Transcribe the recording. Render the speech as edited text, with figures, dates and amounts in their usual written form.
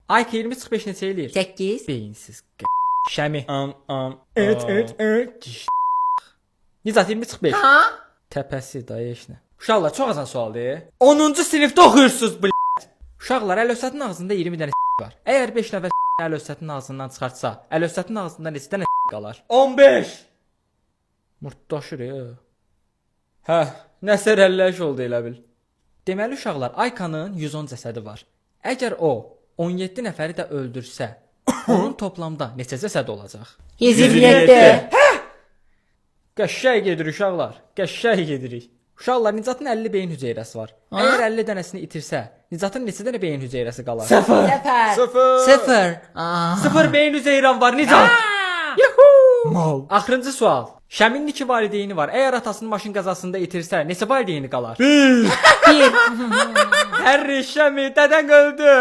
Ayk 20-45 neçə eləyir? 8. Beyinsiz Şəmi. Nicat 20-45. Ha? Təpəsi dayı eşnə. Uşaqlar çox asan sualdır. 10-cu sinifdə oxuyursunuz bu. Uşaqlar Əlövsətin ağzında 20 dənə var. Əgər 5 nəfər Əlövsətin ağzından çıxartsa, Əlövsətin ağzında neçə dənə qalar? 15. Murtdaşır ya. Hə, nəsə rəlləş oldu elə bil. Deməli uşaqlar, Aykanın 110 cəsədi var. Əgər o 17 nəfəri də öldürsə, onun toplamda neçə cəsəd olacaq? 127. Qəşəng gedirik uşaqlar. Qəşəng gedirik. Uşaqlar, Nicatın 50 beyin hüceyrəsi var. Əgər 50 dənəsini itirsə, Nicatın neçə dənə beyin hüceyrəsi qalar? 0. 0. 0 beyin hüceyrən var Nicat. Yuhu! Mal. Axırıncı sual. Şəminin 2 valideyni var. Əgər atasını maşın qəzasında itirsə, neçə valideyni qalar? 1. Hər Şəmi dədən öldü.